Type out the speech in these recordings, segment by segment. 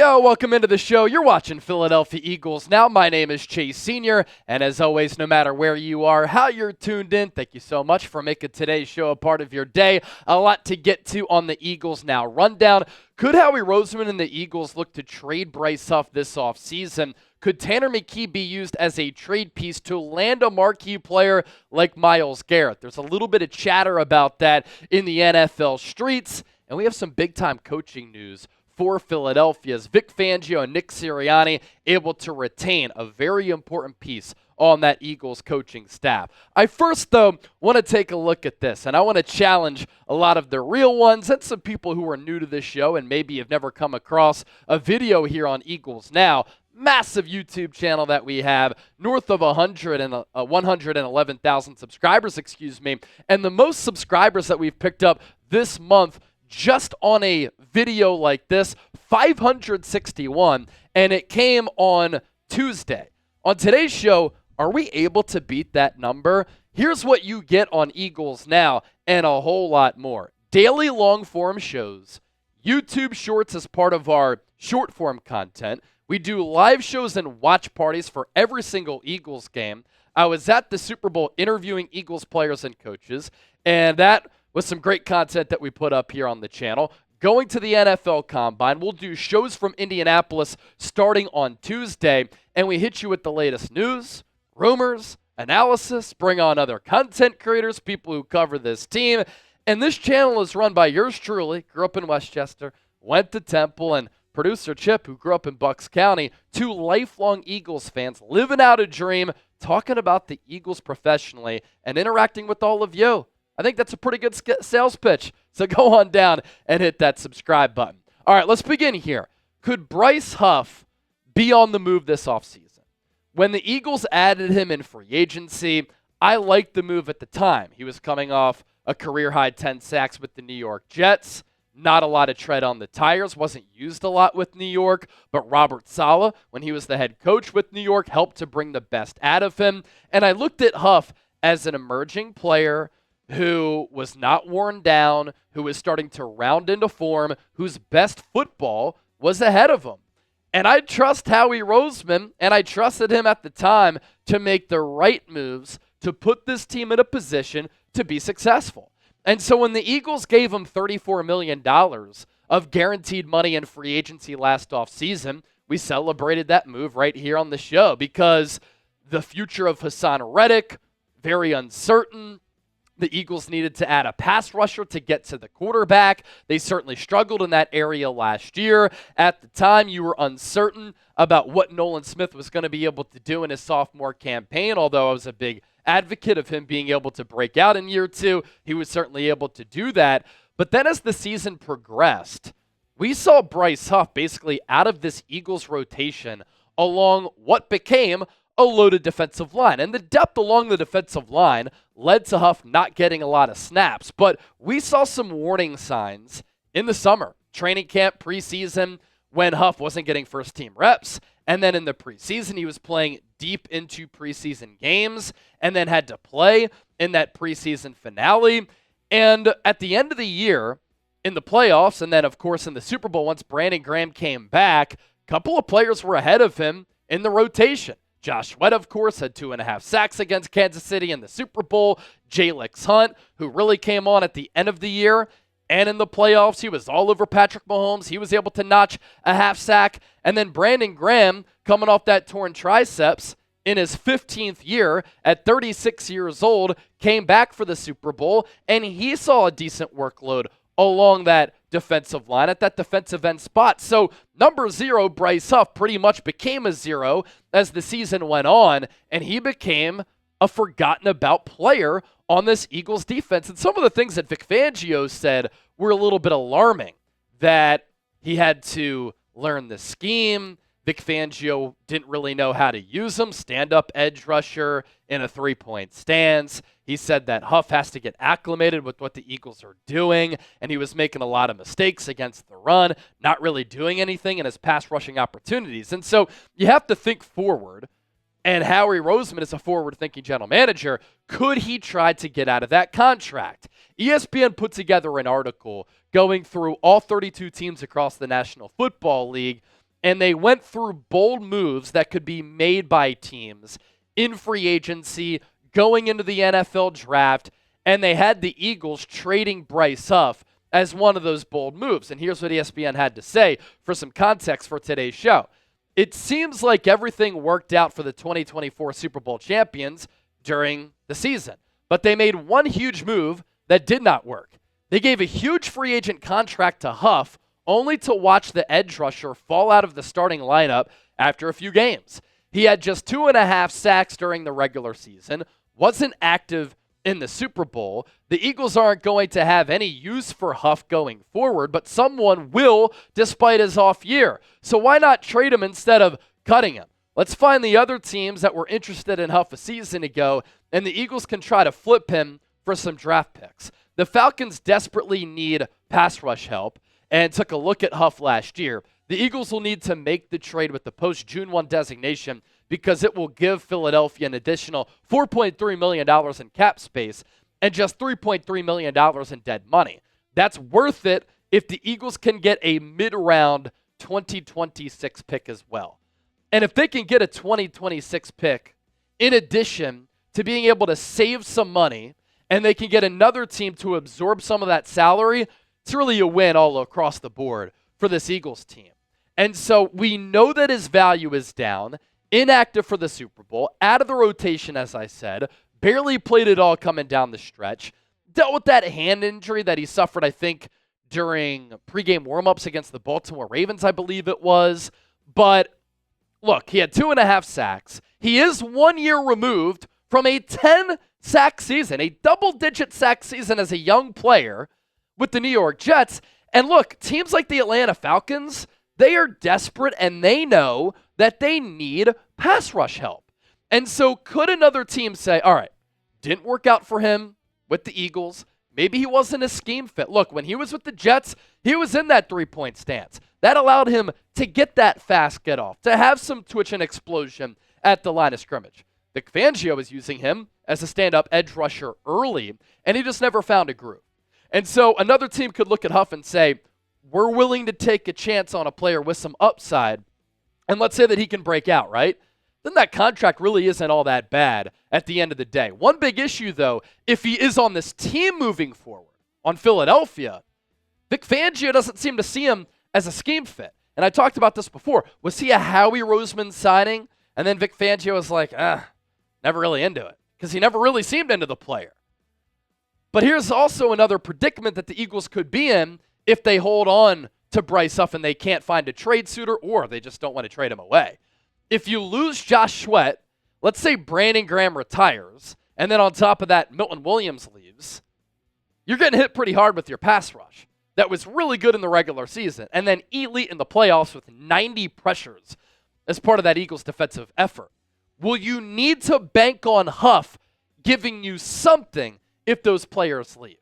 Yo, welcome into the show. You're watching Philadelphia Eagles Now. My name is Chase Sr., and as always, no matter where you are, how you're tuned in, thank you so much for making today's show a part of your day. A lot to get to on the Eagles Now rundown. Could Howie Roseman and the Eagles look to trade Bryce Huff this offseason? Could Tanner McKee be used as a trade piece to land a marquee player like Myles Garrett? There's a little bit of chatter about that in the NFL streets, and we have some big-time coaching news for Philadelphia's Vic Fangio and Nick Sirianni able to retain a very important piece on that Eagles coaching staff. I first, though, want to take a look at this, and I want to challenge a lot of the real ones and some people who are new to this show and maybe have never come across a video here on Eagles Now. Massive YouTube channel that we have, north of 111,000 subscribers, and the most subscribers that we've picked up this month just on a video like this, 561, and it came on Tuesday. On today's show, are we able to beat that number? Here's what you get on Eagles Now and a whole lot more. Daily long-form shows, YouTube Shorts as part of our short-form content. We do live shows and watch parties for every single Eagles game. I was at the Super Bowl interviewing Eagles players and coaches, and that with some great content that we put up here on the channel. Going to the NFL Combine, we'll do shows from Indianapolis starting on Tuesday, and we hit you with the latest news, rumors, analysis, bring on other content creators, people who cover this team. And this channel is run by yours truly, grew up in Westchester, went to Temple, and producer Chip, who grew up in Bucks County, two lifelong Eagles fans living out a dream, talking about the Eagles professionally and interacting with all of you. I think that's a pretty good sales pitch. So go on down and hit that subscribe button. All right, let's begin here. Could Bryce Huff be on the move this offseason? When the Eagles added him in free agency, I liked the move at the time. He was coming off a career-high 10 sacks with the New York Jets. Not a lot of tread on the tires. Wasn't used a lot with New York. But Robert Saleh, when he was the head coach with New York, helped to bring the best out of him. And I looked at Huff as an emerging player who was not worn down, who was starting to round into form, whose best football was ahead of him. And I trust Howie Roseman, and I trusted him at the time to make the right moves to put this team in a position to be successful. And so when the Eagles gave him $34 million of guaranteed money in free agency last offseason, we celebrated that move right here on the show because the future of Hassan Reddick, very uncertain. The Eagles needed to add a pass rusher to get to the quarterback. They certainly struggled in that area last year. At the time, you were uncertain about what Nolan Smith was going to be able to do in his sophomore campaign, although I was a big advocate of him being able to break out in year two. He was certainly able to do that. But then as the season progressed, we saw Bryce Huff basically out of this Eagles rotation along what became a loaded defensive line. And the depth along the defensive line led to Huff not getting a lot of snaps. But we saw some warning signs in the summer, training camp, preseason, when Huff wasn't getting first-team reps. And then in the preseason, he was playing deep into preseason games and then had to play in that preseason finale. And at the end of the year, in the playoffs, and then, of course, in the Super Bowl, once Brandon Graham came back, a couple of players were ahead of him in the rotation. Josh Sweat, of course, had 2.5 sacks against Kansas City in the Super Bowl. Jalen Hunt, who really came on at the end of the year, and in the playoffs, he was all over Patrick Mahomes. He was able to notch a half sack. And then Brandon Graham, coming off that torn triceps in his 15th year at 36 years old, came back for the Super Bowl, and he saw a decent workload along that defensive line at that defensive end spot. So number 0, Bryce Huff, pretty much became a 0 as the season went on, and he became a forgotten about player on this Eagles defense. And some of the things that Vic Fangio said were a little bit alarming, that he had to learn the scheme. Vic Fangio didn't really know how to use him. Stand-up edge rusher in a three-point stance. He said that Huff has to get acclimated with what the Eagles are doing, and he was making a lot of mistakes against the run, not really doing anything in his pass rushing opportunities. And so you have to think forward, and Howie Roseman is a forward-thinking general manager. Could he try to get out of that contract? ESPN put together an article going through all 32 teams across the National Football League and they went through bold moves that could be made by teams in free agency, going into the NFL draft, and they had the Eagles trading Bryce Huff as one of those bold moves. And here's what ESPN had to say for some context for today's show. It seems like everything worked out for the 2024 Super Bowl champions during the season, but they made one huge move that did not work. They gave a huge free agent contract to Huff, only to watch the edge rusher fall out of the starting lineup after a few games. He had just 2.5 sacks during the regular season, wasn't active in the Super Bowl. The Eagles aren't going to have any use for Huff going forward, but someone will despite his off year. So why not trade him instead of cutting him? Let's find the other teams that were interested in Huff a season ago, and the Eagles can try to flip him for some draft picks. The Falcons desperately need pass rush help and took a look at Huff last year. The Eagles will need to make the trade with the post-June 1 designation because it will give Philadelphia an additional $4.3 million in cap space and just $3.3 million in dead money. That's worth it if the Eagles can get a mid-round 2026 pick as well. And if they can get a 2026 pick, in addition to being able to save some money, and they can get another team to absorb some of that salary, it's really a win all across the board for this Eagles team. And so we know that his value is down, inactive for the Super Bowl, out of the rotation, as I said, barely played at all coming down the stretch, dealt with that hand injury that he suffered, I think, during pregame warmups against the Baltimore Ravens, I believe it was. But look, he had 2.5 sacks. He is 1 year removed from a 10-sack season, a double-digit sack season as a young player with the New York Jets. And look, teams like the Atlanta Falcons, they are desperate and they know that they need pass rush help. And so could another team say, all right, didn't work out for him with the Eagles. Maybe he wasn't a scheme fit. Look, when he was with the Jets, he was in that three-point stance. That allowed him to get that fast get-off, to have some twitch and explosion at the line of scrimmage. Vic Fangio was using him as a stand-up edge rusher early, and he just never found a groove. And so another team could look at Huff and say, we're willing to take a chance on a player with some upside, and let's say that he can break out, right? Then that contract really isn't all that bad at the end of the day. One big issue, though, if he is on this team moving forward, on Philadelphia, Vic Fangio doesn't seem to see him as a scheme fit. And I talked about this before. Was he a Howie Roseman signing? And then Vic Fangio was like, never really into it, because he never really seemed into the player. But here's also another predicament that the Eagles could be in if they hold on to Bryce Huff and they can't find a trade suitor, or they just don't want to trade him away. If you lose Josh Sweat, let's say Brandon Graham retires, and then on top of that, Milton Williams leaves, you're getting hit pretty hard with your pass rush. That was really good in the regular season, and then elite in the playoffs with 90 pressures as part of that Eagles defensive effort. Will you need to bank on Huff giving you something if those players leave?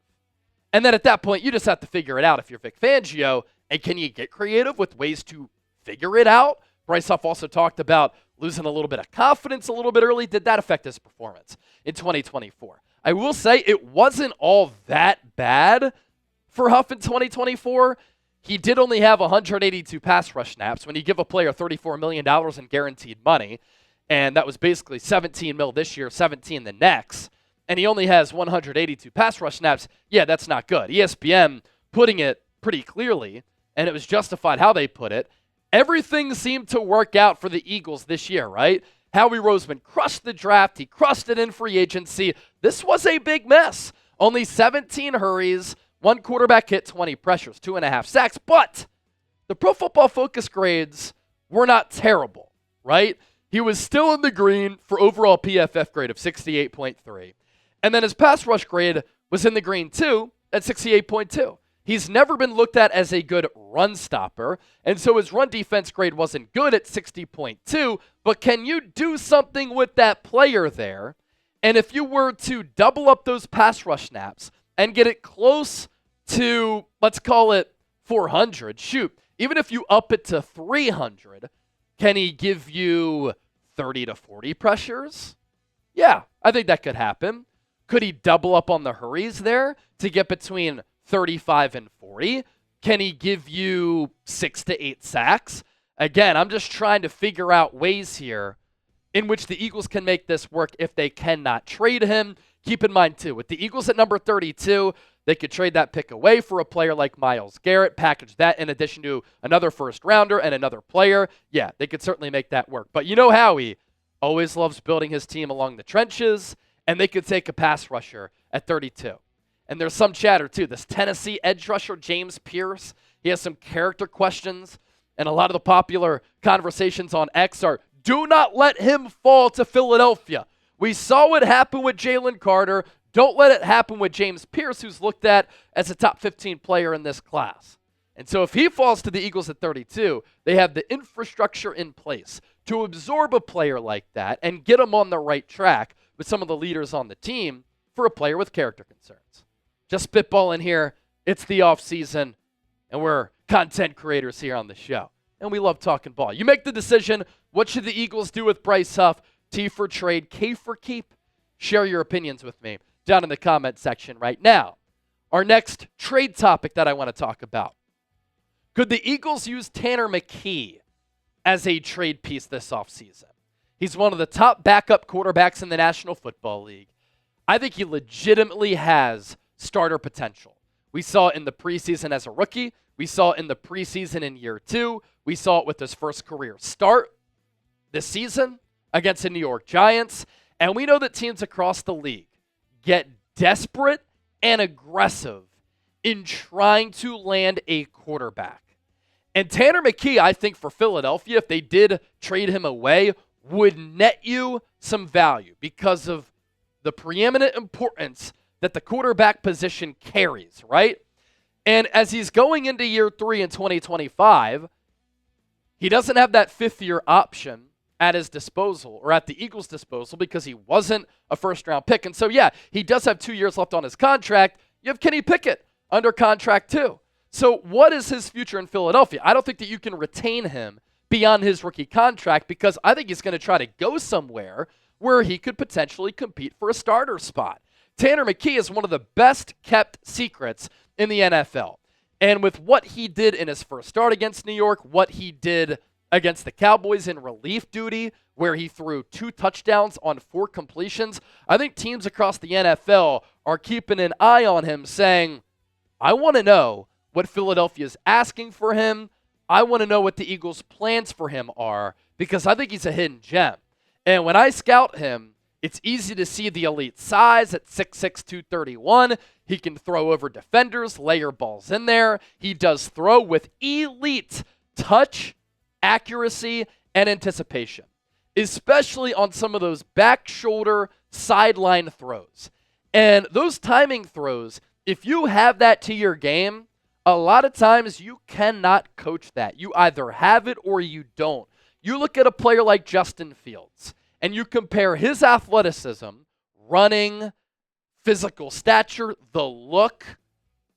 And then at that point, you just have to figure it out if you're Vic Fangio, and can you get creative with ways to figure it out? Bryce Huff also talked about losing a little bit of confidence a little bit early. Did that affect his performance in 2024? I will say it wasn't all that bad for Huff in 2024. He did only have 182 pass rush snaps when you give a player $34 million in guaranteed money, and that was basically $17 million this year, $17 the next, and he only has 182 pass rush snaps. Yeah, that's not good. ESPN putting it pretty clearly, and it was justified how they put it. Everything seemed to work out for the Eagles this year, right? Howie Roseman crushed the draft. He crushed it in free agency. This was a big mess. Only 17 hurries, 1 quarterback hit, 20 pressures, 2.5 sacks. But the Pro Football Focus grades were not terrible, right? He was still in the green for overall PFF grade of 68.3. And then his pass rush grade was in the green too at 68.2. He's never been looked at as a good run stopper, and so his run defense grade wasn't good at 60.2, but can you do something with that player there? And if you were to double up those pass rush snaps and get it close to, let's call it 400, even if you up it to 300, can he give you 30 to 40 pressures? Yeah, I think that could happen. Could he double up on the hurries there to get between 35 and 40? Can he give you 6 to 8 sacks? Again, I'm just trying to figure out ways here in which the Eagles can make this work if they cannot trade him. Keep in mind, too, with the Eagles at number 32, they could trade that pick away for a player like Myles Garrett, package that in addition to another first rounder and another player. Yeah, they could certainly make that work. But you know Howie always loves building his team along the trenches, and they could take a pass rusher at 32. And there's some chatter, too. This Tennessee edge rusher, James Pierce, he has some character questions, and a lot of the popular conversations on X are, do not let him fall to Philadelphia. We saw what happened with Jalen Carter. Don't let it happen with James Pierce, who's looked at as a top 15 player in this class. And so if he falls to the Eagles at 32, they have the infrastructure in place to absorb a player like that and get him on the right track with some of the leaders on the team for a player with character concerns. Just spitballing here. It's the offseason, and we're content creators here on the show. And we love talking ball. You make the decision. What should the Eagles do with Bryce Huff? T for trade, K for keep? Share your opinions with me down in the comment section right now. Our next trade topic that I want to talk about. Could the Eagles use Tanner McKee as a trade piece this offseason? He's one of the top backup quarterbacks in the National Football League. I think he legitimately has starter potential. We saw it in the preseason as a rookie. We saw it in the preseason in year 2. We saw it with his first career start this season against the New York Giants. And we know that teams across the league get desperate and aggressive in trying to land a quarterback. And Tanner McKee, I think for Philadelphia, if they did trade him away, would net you some value because of the preeminent importance that the quarterback position carries, right? And as he's going into year 3 in 2025, he doesn't have that fifth-year option at his disposal, or at the Eagles' disposal, because he wasn't a first-round pick. And so, yeah, he does have 2 years left on his contract. You have Kenny Pickett under contract too. So what is his future in Philadelphia? I don't think that you can retain him beyond his rookie contract, because I think he's going to try to go somewhere where he could potentially compete for a starter spot. Tanner McKee is one of the best-kept secrets in the NFL. And with what he did in his first start against New York, what he did against the Cowboys in relief duty, where he threw 2 touchdowns on 4 completions, I think teams across the NFL are keeping an eye on him saying, I want to know what Philadelphia is asking for him. I want to know what the Eagles' plans for him are, because I think he's a hidden gem. And when I scout him, it's easy to see the elite size at 6'6", 231. He can throw over defenders, layer balls in there. He does throw with elite touch, accuracy, and anticipation, especially on some of those back shoulder sideline throws. And those timing throws, if you have that to your game, a lot of times you cannot coach that. You either have it or you don't. You look at a player like Justin Fields, and you compare his athleticism, running, physical stature, the look,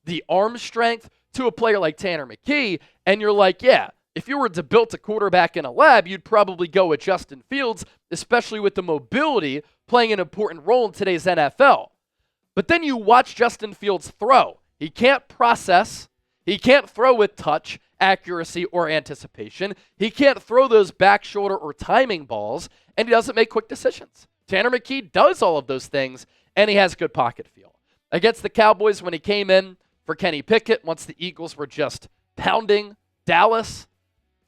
the arm strength, to a player like Tanner McKee, and you're like, yeah, if you were to build a quarterback in a lab, you'd probably go with Justin Fields, especially with the mobility playing an important role in today's NFL. But then you watch Justin Fields throw. He can't process. He can't throw with touch, accuracy, or anticipation. He can't throw those back shoulder or timing balls, and he doesn't make quick decisions. Tanner McKee does all of those things, and he has good pocket feel. Against the Cowboys, when he came in for Kenny Pickett, once the Eagles were just pounding Dallas,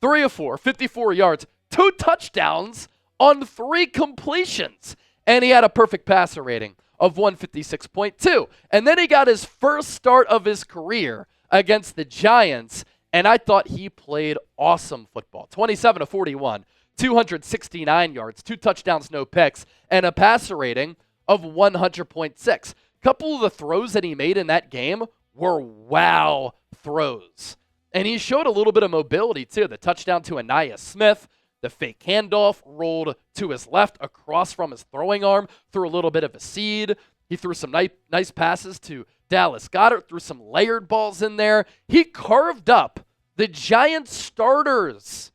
3 of 4, 54 yards, 2 touchdowns on 3 completions, and he had a perfect passer rating of 156.2. And then he got his first start of his career against the Giants, and I thought he played awesome football. 27 of 41, 269 yards, 2 touchdowns, no picks, and a passer rating of 100.6. A couple of the throws that he made in that game were wow throws. And he showed a little bit of mobility, too. The touchdown to Anaya Smith, the fake handoff rolled to his left across from his throwing arm, threw a little bit of a seed. He threw some nice passes to Dallas Goedert, threw some layered balls in there. He carved up the Giants starters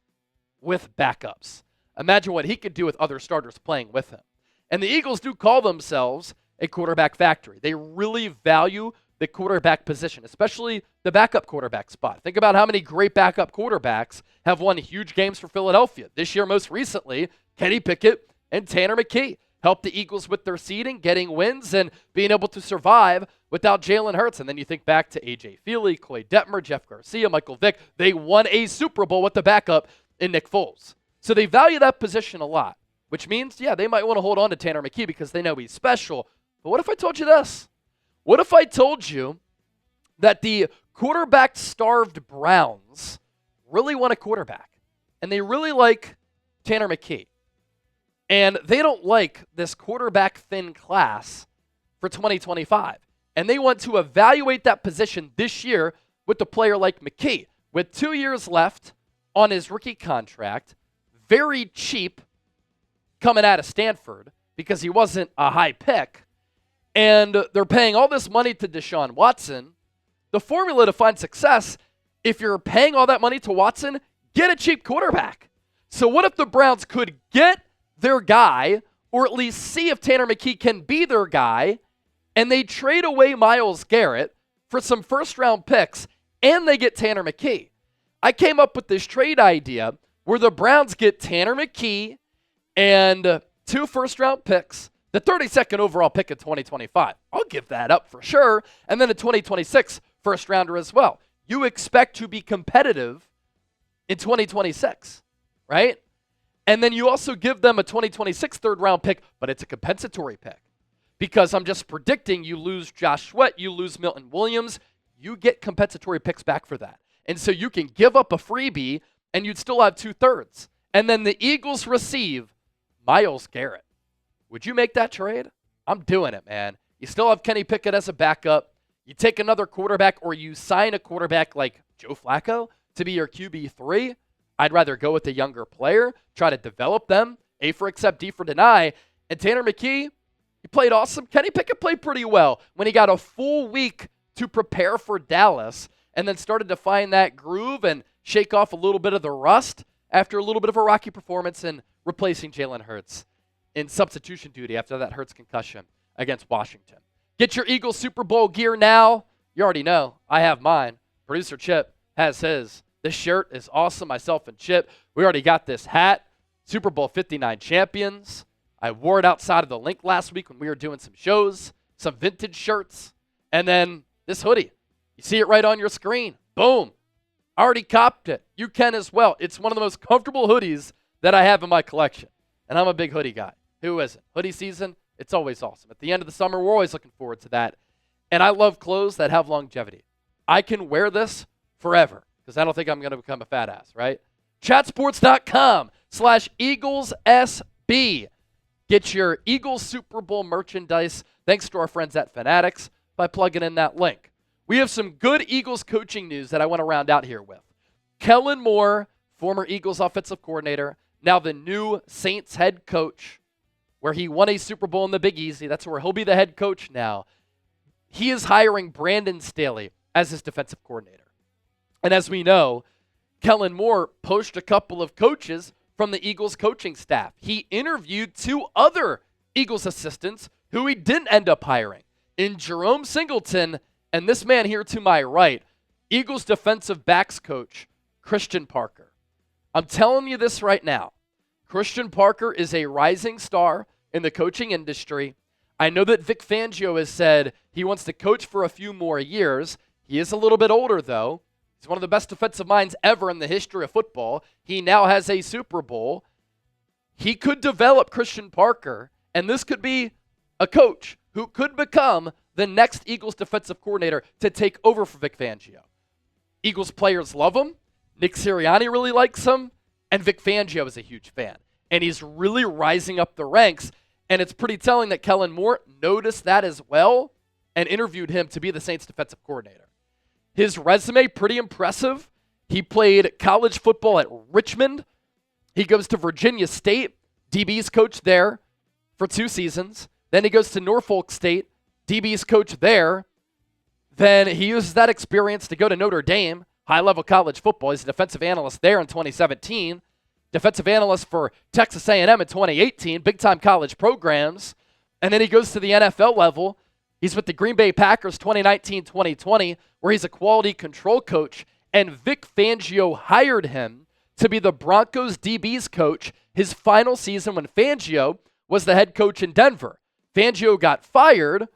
with backups. Imagine what he could do with other starters playing with him. And the Eagles do call themselves a quarterback factory. They really value the quarterback position, especially the backup quarterback spot. Think about how many great backup quarterbacks have won huge games for Philadelphia. This year, most recently, Kenny Pickett and Tanner McKee helped the Eagles with their seeding, getting wins, and being able to survive without Jalen Hurts. And then you think back to A.J. Feely, Coy Detmer, Jeff Garcia, Michael Vick. They won a Super Bowl with the backup in Nick Foles. So they value that position a lot, which means, yeah, they might want to hold on to Tanner McKee because they know he's special. But what if I told you this? What if I told you that the quarterback-starved Browns really want a quarterback, and they really like Tanner McKee, and they don't like this quarterback-thin class for 2025, and they want to evaluate that position this year with a player like McKee, with 2 years left on his rookie contract, very cheap coming out of Stanford because he wasn't a high pick, and they're paying all this money to Deshaun Watson. The formula to find success, if you're paying all that money to Watson, get a cheap quarterback. So what if the Browns could get their guy, or at least see if Tanner McKee can be their guy, and they trade away Myles Garrett for some first-round picks, and they get Tanner McKee? I came up with this trade idea where the Browns get Tanner McKee and 2 first-round picks, the 32nd overall pick in 2025. I'll give that up for sure. And then a 2026 first rounder as well. You expect to be competitive in 2026, right? And then you also give them a 2026 third round pick, but it's a compensatory pick. Because I'm just predicting you lose Josh Sweat, you lose Milton Williams, you get compensatory picks back for that. And so you can give up a freebie and you'd still have 2/3. And then the Eagles receive Myles Garrett. Would you make that trade? I'm doing it, man. You still have Kenny Pickett as a backup. You take another quarterback or you sign a quarterback like Joe Flacco to be your QB3. I'd rather go with a younger player, try to develop them, A for accept, D for deny. And Tanner McKee, he played awesome. Kenny Pickett played pretty well when he got a full week to prepare for Dallas and then started to find that groove and shake off a little bit of the rust after a little bit of a rocky performance in replacing Jalen Hurts in substitution duty after that Hurts concussion against Washington. Get your Eagles Super Bowl gear now. You already know. I have mine. Producer Chip has his. This shirt is awesome. Myself and Chip, we already got this hat. Super Bowl 59 champions. I wore it outside of the link last week when we were doing some shows, some vintage shirts, and then this hoodie. You see it right on your screen. Boom. I already copped it. You can as well. It's one of the most comfortable hoodies that I have in my collection, and I'm a big hoodie guy. Who isn't? Hoodie season, it's always awesome. At the end of the summer, we're always looking forward to that. And I love clothes that have longevity. I can wear this forever because I don't think I'm going to become a fat ass, right? Chatsports.com/EaglesSB. Get your Eagles Super Bowl merchandise thanks to our friends at Fanatics by plugging in that link. We have some good Eagles coaching news that I want to round out here with. Kellen Moore, former Eagles offensive coordinator, now the new Saints head coach, where he won a Super Bowl in the Big Easy. That's where he'll be the head coach now. He is hiring Brandon Staley as his defensive coordinator. And as we know, Kellen Moore poached a couple of coaches from the Eagles coaching staff. He interviewed 2 other Eagles assistants who he didn't end up hiring, in Jerome Singleton and this man here to my right, Eagles defensive backs coach, Christian Parker. I'm telling you this right now. Christian Parker is a rising star in the coaching industry. I know that Vic Fangio has said he wants to coach for a few more years. He is a little bit older, though. He's one of the best defensive minds ever in the history of football. He now has a Super Bowl. He could develop Christian Parker, and this could be a coach who could become the next Eagles defensive coordinator to take over for Vic Fangio. Eagles players love him. Nick Sirianni really likes him. And Vic Fangio is a huge fan. And he's really rising up the ranks. And it's pretty telling that Kellen Moore noticed that as well and interviewed him to be the Saints defensive coordinator. His resume, pretty impressive. He played college football at Richmond. He goes to Virginia State, DB's coach there for 2 seasons. Then he goes to Norfolk State, DB's coach there. Then he uses that experience to go to Notre Dame, high-level college football. He's a defensive analyst there in 2017. Defensive analyst for Texas A&M in 2018, big-time college programs. And then he goes to the NFL level He's with the Green Bay Packers 2019-2020, where he's a quality control coach, and Vic Fangio hired him to be the Broncos DB's coach his final season when Fangio was the head coach in Denver. Fangio got fired.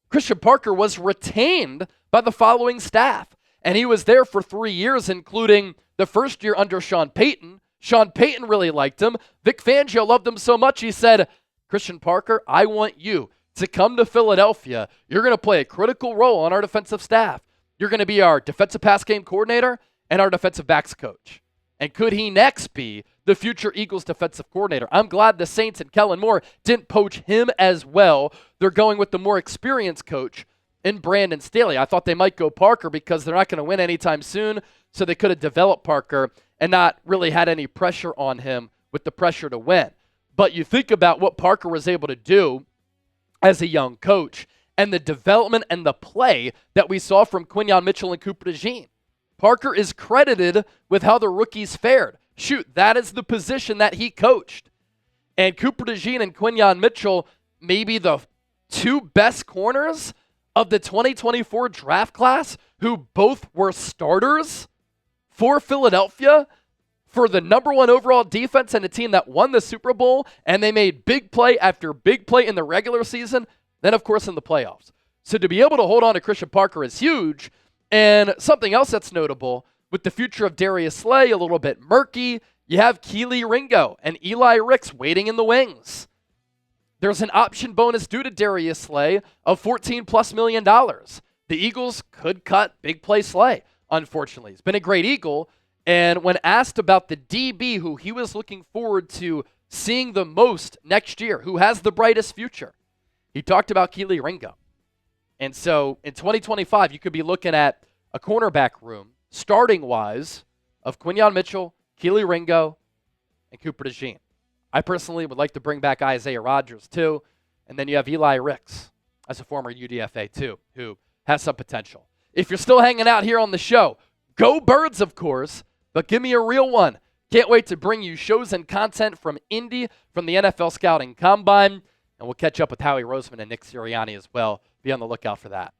Christian Parker was retained by the following staff, and he was there for 3 years, including the first year under Sean Payton. Sean Payton really liked him. Vic Fangio loved him so much, he said, Christian Parker, I want you to come to Philadelphia. You're going to play a critical role on our defensive staff. You're going to be our defensive pass game coordinator and our defensive backs coach. And could he next be the future Eagles defensive coordinator? I'm glad the Saints and Kellen Moore didn't poach him as well. They're going with the more experienced coach in Brandon Staley. I thought they might go Parker because they're not going to win anytime soon, so they could have developed Parker and not really had any pressure on him with the pressure to win. But you think about what Parker was able to do as a young coach and the development and the play that we saw from Quinyon Mitchell and Cooper DeJean. Parker is credited with how the rookies fared. Shoot, that is the position that he coached. And Cooper DeJean and Quinyon Mitchell, maybe the two best corners of the 2024 draft class, who both were starters for Philadelphia for the number one overall defense and a team that won the Super Bowl, and they made big play after big play in the regular season, then of course in the playoffs. So to be able to hold on to Christian Parker is huge. And something else that's notable, with the future of Darius Slay a little bit murky, you have Kelee Ringo and Eli Ricks waiting in the wings. There's an option bonus due to Darius Slay of $14+ million. The Eagles could cut big play Slay, unfortunately. He's been a great Eagle, and when asked about the DB who he was looking forward to seeing the most next year, who has the brightest future, he talked about Kelee Ringo. And so in 2025, you could be looking at a cornerback room, starting-wise, of Quinyon Mitchell, Kelee Ringo, and Cooper DeJean. I personally would like to bring back Isaiah Rodgers, too. And then you have Eli Ricks as a former UDFA, too, who has some potential. If you're still hanging out here on the show, go Birds, of course, but give me a real one. Can't wait to bring you shows and content from Indy, from the NFL Scouting Combine, and we'll catch up with Howie Roseman and Nick Sirianni as well. Be on the lookout for that.